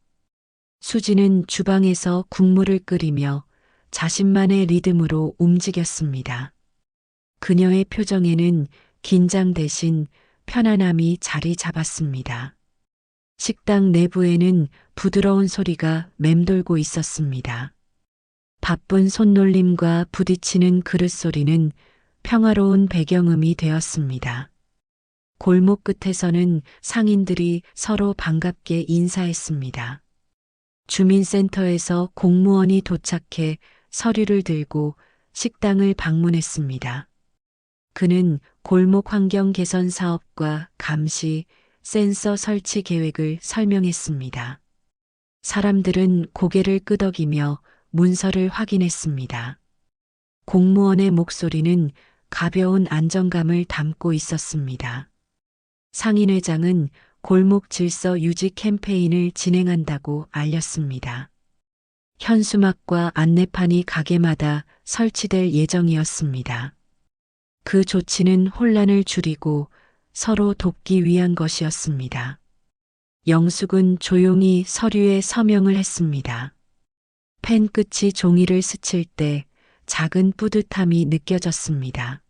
수지는 주방에서 국물을 끓이며 자신만의 리듬으로 움직였습니다. 그녀의 표정에는 긴장 대신 편안함이 자리 잡았습니다. 식당 내부에는 부드러운 소리가 맴돌고 있었습니다. 바쁜 손놀림과 부딪히는 그릇 소리는 평화로운 배경음이 되었습니다. 골목 끝에서는 상인들이 서로 반갑게 인사했습니다. 주민센터에서 공무원이 도착해 서류를 들고 식당을 방문했습니다. 그는 골목 환경 개선 사업과 감시, 센서 설치 계획을 설명했습니다. 사람들은 고개를 끄덕이며 문서를 확인했습니다. 공무원의 목소리는 가벼운 안정감을 담고 있었습니다. 상인회장은 골목 질서 유지 캠페인을 진행한다고 알렸습니다. 현수막과 안내판이 가게마다 설치될 예정이었습니다. 그 조치는 혼란을 줄이고 서로 돕기 위한 것이었습니다. 영숙은 조용히 서류에 서명을 했습니다. 펜 끝이 종이를 스칠 때 작은 뿌듯함이 느껴졌습니다.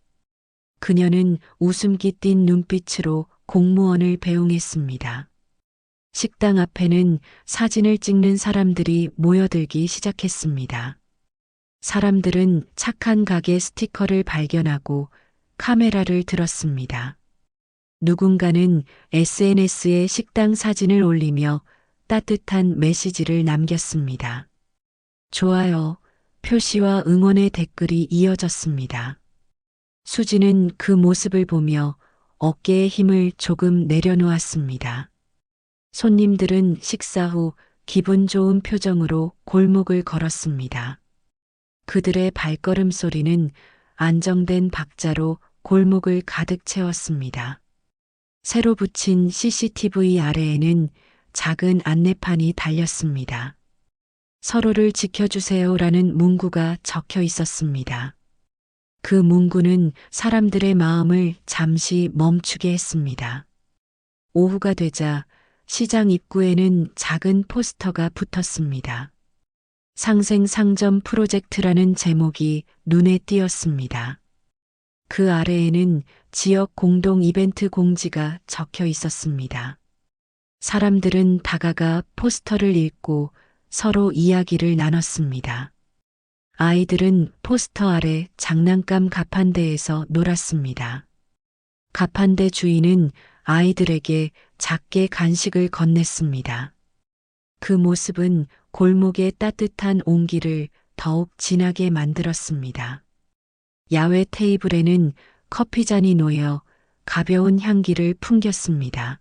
그녀는 웃음기 띤 눈빛으로 공무원을 배웅했습니다. 식당 앞에는 사진을 찍는 사람들이 모여들기 시작했습니다. 사람들은 착한 가게 스티커를 발견하고 카메라를 들었습니다. 누군가는 SNS에 식당 사진을 올리며 따뜻한 메시지를 남겼습니다. 좋아요, 표시와 응원의 댓글이 이어졌습니다. 수지는 그 모습을 보며 어깨에 힘을 조금 내려놓았습니다. 손님들은 식사 후 기분 좋은 표정으로 골목을 걸었습니다. 그들의 발걸음 소리는 안정된 박자로 골목을 가득 채웠습니다. 새로 붙인 CCTV 아래에는 작은 안내판이 달렸습니다. 서로를 지켜주세요라는 문구가 적혀 있었습니다. 그 문구는 사람들의 마음을 잠시 멈추게 했습니다. 오후가 되자 시장 입구에는 작은 포스터가 붙었습니다. 상생상점 프로젝트라는 제목이 눈에 띄었습니다. 그 아래에는 지역 공동 이벤트 공지가 적혀 있었습니다. 사람들은 다가가 포스터를 읽고 서로 이야기를 나눴습니다. 아이들은 포스터 아래 장난감 가판대에서 놀았습니다. 가판대 주인은 아이들에게 작게 간식을 건넸습니다. 그 모습은 골목의 따뜻한 온기를 더욱 진하게 만들었습니다. 야외 테이블에는 커피잔이 놓여 가벼운 향기를 풍겼습니다.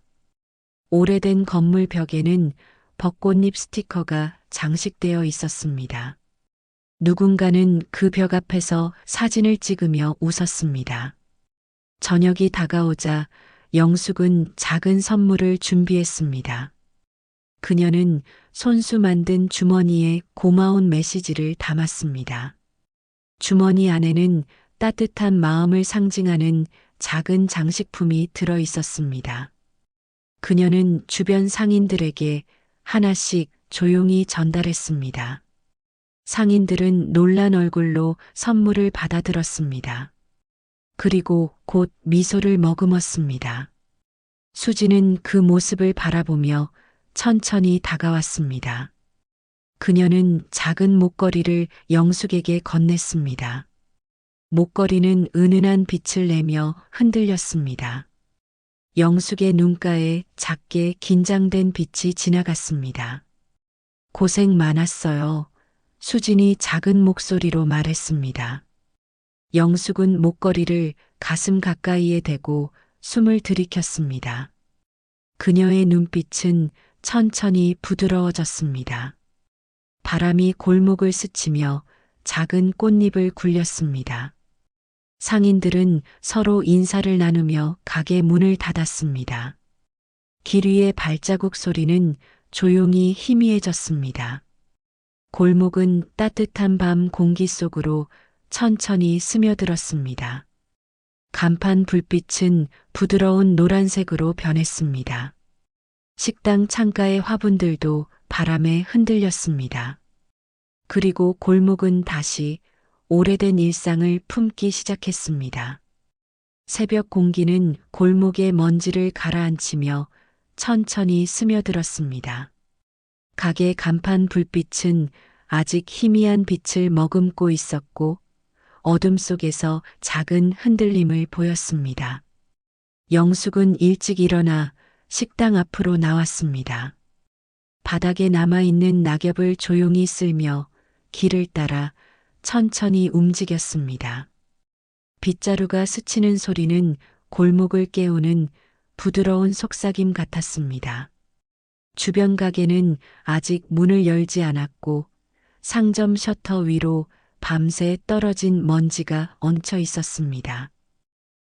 오래된 건물 벽에는 벚꽃잎 스티커가 장식되어 있었습니다. 누군가는 그 벽 앞에서 사진을 찍으며 웃었습니다. 저녁이 다가오자 영숙은 작은 선물을 준비했습니다. 그녀는 손수 만든 주머니에 고마운 메시지를 담았습니다. 주머니 안에는 따뜻한 마음을 상징하는 작은 장식품이 들어 있었습니다. 그녀는 주변 상인들에게 하나씩 조용히 전달했습니다. 상인들은 놀란 얼굴로 선물을 받아들었습니다. 그리고 곧 미소를 머금었습니다. 수지는 그 모습을 바라보며 천천히 다가왔습니다. 그녀는 작은 목걸이를 영숙에게 건넸습니다. 목걸이는 은은한 빛을 내며 흔들렸습니다. 영숙의 눈가에 작게 긴장된 빛이 지나갔습니다. 고생 많았어요. 수진이 작은 목소리로 말했습니다. 영숙은 목걸이를 가슴 가까이에 대고 숨을 들이켰습니다. 그녀의 눈빛은 천천히 부드러워졌습니다. 바람이 골목을 스치며 작은 꽃잎을 굴렸습니다. 상인들은 서로 인사를 나누며 가게 문을 닫았습니다. 길 위의 발자국 소리는 조용히 희미해졌습니다. 골목은 따뜻한 밤 공기 속으로 천천히 스며들었습니다. 간판 불빛은 부드러운 노란색으로 변했습니다. 식당 창가의 화분들도 바람에 흔들렸습니다. 그리고 골목은 다시 오래된 일상을 품기 시작했습니다. 새벽 공기는 골목의 먼지를 가라앉히며 천천히 스며들었습니다. 가게 간판 불빛은 아직 희미한 빛을 머금고 있었고 어둠 속에서 작은 흔들림을 보였습니다. 영숙은 일찍 일어나 식당 앞으로 나왔습니다. 바닥에 남아있는 낙엽을 조용히 쓸며 길을 따라 천천히 움직였습니다. 빗자루가 스치는 소리는 골목을 깨우는 부드러운 속삭임 같았습니다. 주변 가게는 아직 문을 열지 않았고 상점 셔터 위로 밤새 떨어진 먼지가 얹혀 있었습니다.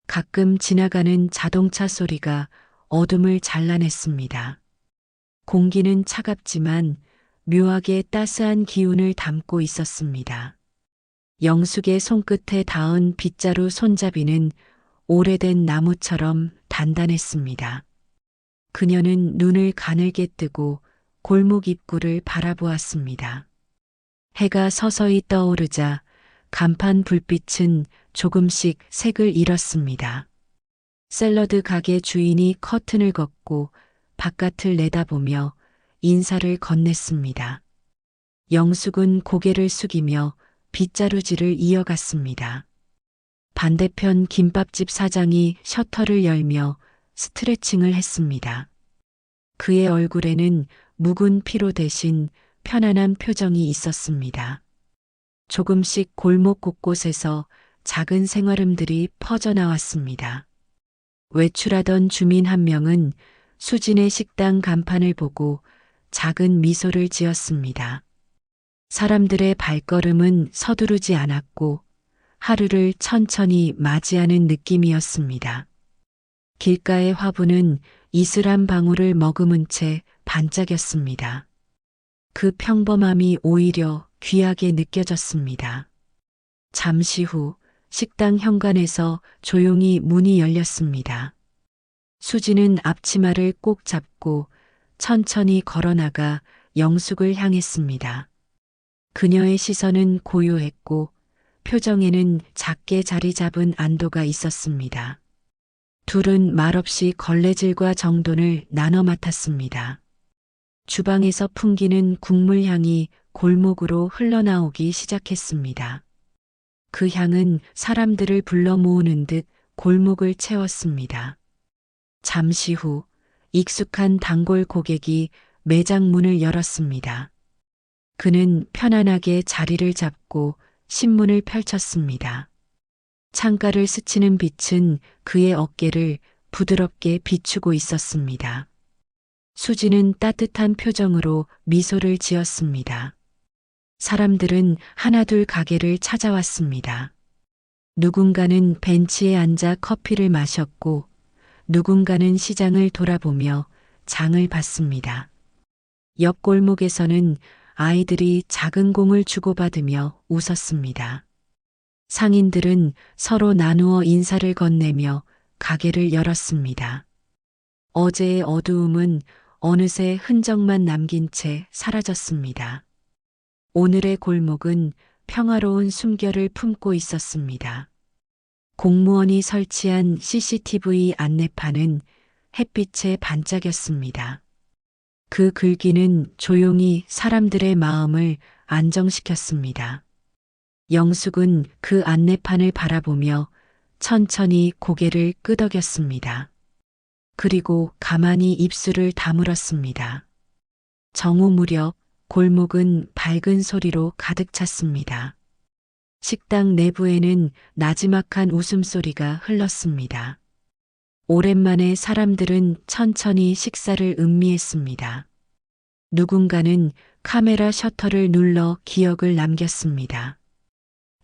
가끔 지나가는 자동차 소리가 어둠을 잘라냈습니다. 공기는 차갑지만 묘하게 따스한 기운을 담고 있었습니다. 영숙의 손끝에 닿은 빗자루 손잡이는 오래된 나무처럼 단단했습니다. 그녀는 눈을 가늘게 뜨고 골목 입구를 바라보았습니다. 해가 서서히 떠오르자 간판 불빛은 조금씩 색을 잃었습니다. 샐러드 가게 주인이 커튼을 걷고 바깥을 내다보며 인사를 건넸습니다. 영숙은 고개를 숙이며 빗자루질을 이어갔습니다. 반대편 김밥집 사장이 셔터를 열며 스트레칭을 했습니다. 그의 얼굴에는 묵은 피로 대신 편안한 표정이 있었습니다. 조금씩 골목 곳곳에서 작은 생활음들이 퍼져나왔습니다. 외출하던 주민 한 명은 수진의 식당 간판을 보고 작은 미소를 지었습니다. 사람들의 발걸음은 서두르지 않았고 하루를 천천히 맞이하는 느낌이었습니다. 길가의 화분은 이슬 한 방울을 머금은 채 반짝였습니다. 그 평범함이 오히려 귀하게 느껴졌습니다. 잠시 후 식당 현관에서 조용히 문이 열렸습니다. 수지는 앞치마를 꼭 잡고 천천히 걸어나가 영숙을 향했습니다. 그녀의 시선은 고요했고 표정에는 작게 자리 잡은 안도가 있었습니다. 둘은 말없이 걸레질과 정돈을 나눠 맡았습니다. 주방에서 풍기는 국물 향이 골목으로 흘러나오기 시작했습니다. 그 향은 사람들을 불러 모으는 듯 골목을 채웠습니다. 잠시 후 익숙한 단골 고객이 매장 문을 열었습니다. 그는 편안하게 자리를 잡고 신문을 펼쳤습니다. 창가를 스치는 빛은 그의 어깨를 부드럽게 비추고 있었습니다. 수지는 따뜻한 표정으로 미소를 지었습니다. 사람들은 하나둘 가게를 찾아왔습니다. 누군가는 벤치에 앉아 커피를 마셨고 누군가는 시장을 돌아보며 장을 봤습니다. 옆 골목에서는 아이들이 작은 공을 주고받으며 웃었습니다. 상인들은 서로 나누어 인사를 건네며 가게를 열었습니다. 어제의 어두움은 어느새 흔적만 남긴 채 사라졌습니다. 오늘의 골목은 평화로운 숨결을 품고 있었습니다. 공무원이 설치한 CCTV 안내판은 햇빛에 반짝였습니다. 그 글귀는 조용히 사람들의 마음을 안정시켰습니다. 영숙은 그 안내판을 바라보며 천천히 고개를 끄덕였습니다. 그리고 가만히 입술을 다물었습니다. 정오 무렵 골목은 밝은 소리로 가득 찼습니다. 식당 내부에는 나지막한 웃음소리가 흘렀습니다. 오랜만에 사람들은 천천히 식사를 음미했습니다. 누군가는 카메라 셔터를 눌러 기억을 남겼습니다.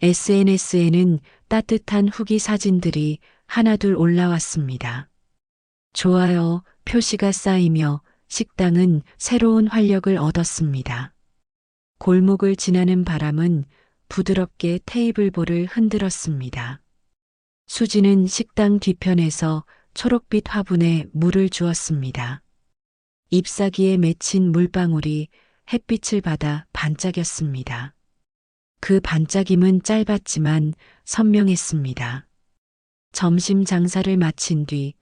SNS에는 따뜻한 후기 사진들이 하나둘 올라왔습니다. 좋아요 표시가 쌓이며 식당은 새로운 활력을 얻었습니다. 골목을 지나는 바람은 부드럽게 테이블볼을 흔들었습니다. 수지는 식당 뒤편에서 초록빛 화분에 물을 주었습니다. 잎사귀에 맺힌 물방울이 햇빛을 받아 반짝였습니다. 그 반짝임은 짧았지만 선명했습니다. 점심 장사를 마친 뒤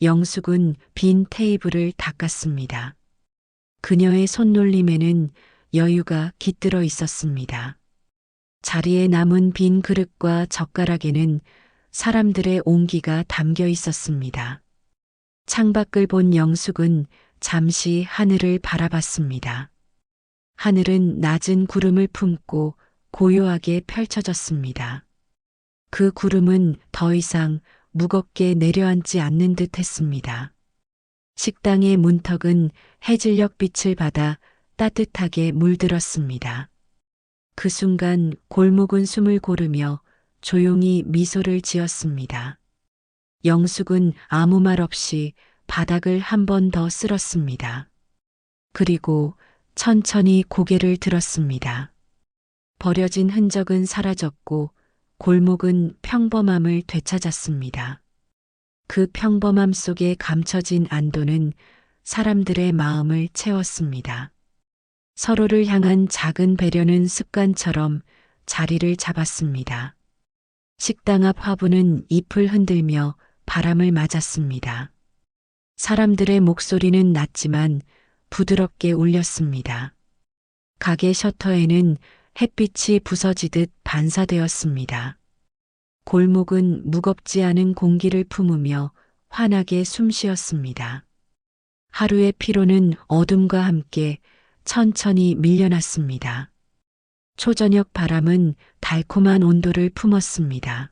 영숙은 빈 테이블을 닦았습니다. 그녀의 손놀림에는 여유가 깃들어 있었습니다. 자리에 남은 빈 그릇과 젓가락에는 사람들의 온기가 담겨 있었습니다. 창밖을 본 영숙은 잠시 하늘을 바라봤습니다. 하늘은 낮은 구름을 품고 고요하게 펼쳐졌습니다. 그 구름은 더 이상 무겁게 내려앉지 않는 듯 했습니다. 식당의 문턱은 해질녘 빛을 받아 따뜻하게 물들었습니다. 그 순간 골목은 숨을 고르며 조용히 미소를 지었습니다. 영숙은 아무 말 없이 바닥을 한 번 더 쓸었습니다. 그리고 천천히 고개를 들었습니다. 버려진 흔적은 사라졌고 골목은 평범함을 되찾았습니다. 그 평범함 속에 감춰진 안도는 사람들의 마음을 채웠습니다. 서로를 향한 작은 배려는 습관처럼 자리를 잡았습니다. 식당 앞 화분은 잎을 흔들며 바람을 맞았습니다. 사람들의 목소리는 낮지만 부드럽게 울렸습니다. 가게 셔터에는 햇빛이 부서지듯 반사되었습니다. 골목은 무겁지 않은 공기를 품으며 환하게 숨쉬었습니다. 하루의 피로는 어둠과 함께 천천히 밀려났습니다. 초저녁 바람은 달콤한 온도를 품었습니다.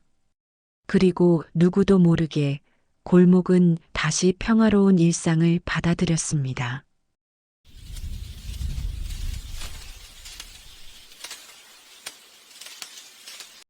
그리고 누구도 모르게 골목은 다시 평화로운 일상을 받아들였습니다.